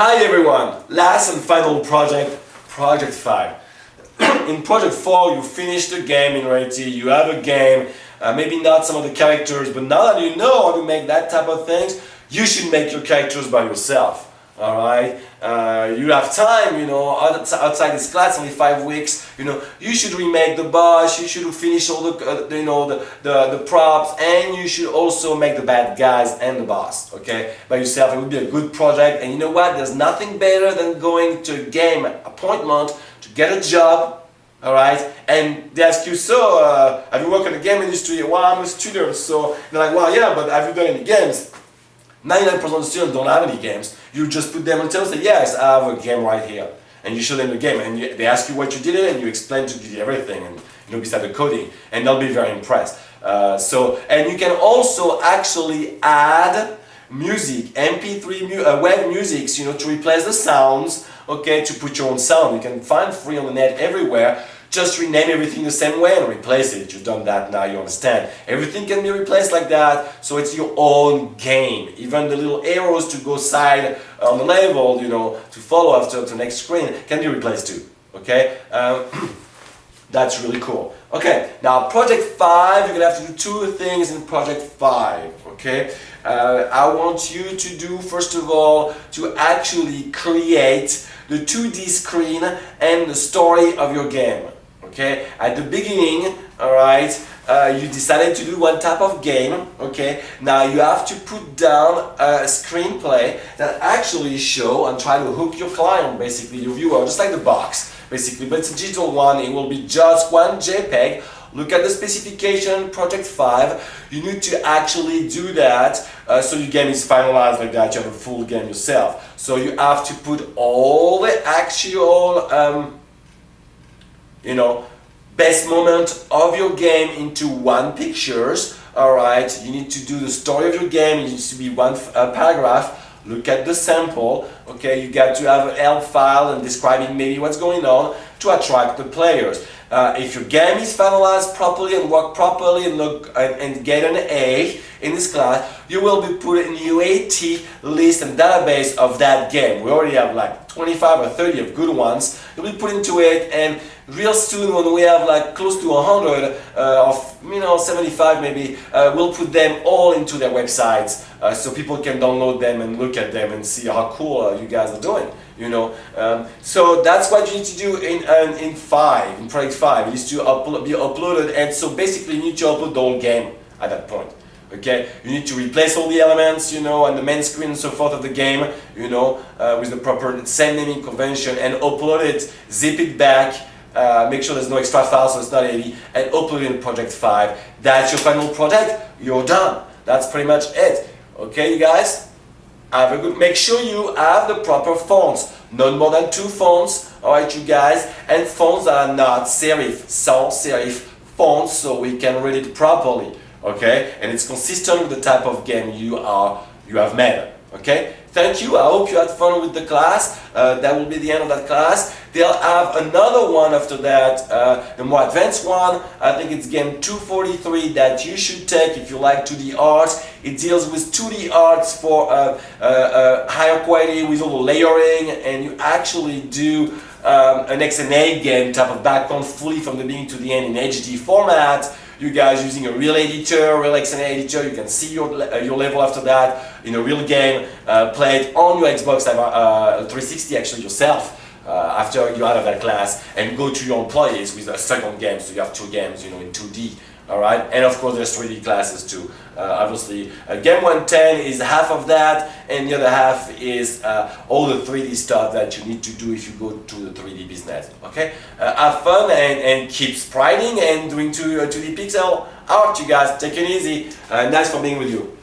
Hi everyone! Last and final project, Project 5. In Project 4 you finish the game in reality, you have a game, maybe not some of the characters, but now that you know how to make that type of things, you should make your characters by yourself. Alright? You have time, outside this class, only 5 weeks, you should remake the boss, you should finish all the props, and you should also make the bad guys and the boss, okay? By yourself. It would be a good project, and you know what? There's nothing better than going to a game appointment to get a job, alright? And they ask you, so, have you worked in the game industry? Well, I'm a student, so they're like, well, yeah, but have you done any games? 99% of the students don't have any games. You just put them on the table and say, yes, I have a game right here. And you show them the game, and they ask you what you did it, and you explain to them everything, and beside the coding, and they'll be very impressed. And you can also actually add music, MP3 web musics, to replace the sounds, okay, to put your own sound. You can find free on the net everywhere. Just rename everything the same way and replace it. You've done that now, you understand. Everything can be replaced like that, so it's your own game. Even the little arrows to go side on the level, to follow after the next screen can be replaced too, okay? That's really cool. Okay, now Project 5, you're gonna have to do 2 things in Project 5, okay? I want you to do, first of all, to actually create the 2D screen and the story of your game. Okay, at the beginning, alright, you decided to do one type of game, okay, now you have to put down a screenplay that actually show and try to hook your client, basically, your viewer, just like the box, basically, but it's a digital one, it will be just one JPEG. Look at the specification, Project 5, you need to actually do that, so your game is finalized like that, you have a full game yourself. So you have to put all the actual, best moment of your game into one pictures, alright? You need to do the story of your game, it needs to be one paragraph. Look at the sample, okay? You got to have an L file and describing maybe what's going on to attract the players. If your game is finalized properly and work properly and get an A in this class, you will be put in the UAT list and database of that game. We already have like 25 or 30 of good ones. You'll be put into it, and real soon when we have like close to 100 of 75 maybe, we'll put them all into their websites so people can download them and look at them and see how cool you guys are doing. So that's what you need to do in Project 5. It needs to be uploaded, and so basically you need to upload the whole game at that point. Okay, you need to replace all the elements, on the main screen and so forth of the game, with the proper same naming convention, and upload it, zip it back, make sure there's no extra files so it's not heavy, and upload it in Project 5. That's your final project, you're done. That's pretty much it. Okay, you guys? Make sure you have the proper fonts, not more than 2 fonts, alright you guys, and fonts that are not serif, sans serif fonts, so we can read it properly, okay, and it's consistent with the type of game you have made, okay. Thank you, I hope you had fun with the class. That will be the end of that class. They'll have another one after that, the more advanced one. I think it's game 243 that you should take if you like 2D arts. It deals with 2D arts for higher quality with all the layering, and you actually do an XNA game type of background fully from the beginning to the end in HD format. You guys using a real editor, real XNA editor, you can see your level after that in a real game, play it on your Xbox 360 actually yourself after you're out of that class, and go to your employees with a second game, so you have 2 games in 2D. Alright, and of course there's 3D classes too. Obviously, Game 110 is half of that, and the other half is all the 3D stuff that you need to do if you go to the 3D business. Okay, have fun and keep spriting and doing 2D pixel art, you guys. Take it easy. Nice for being with you.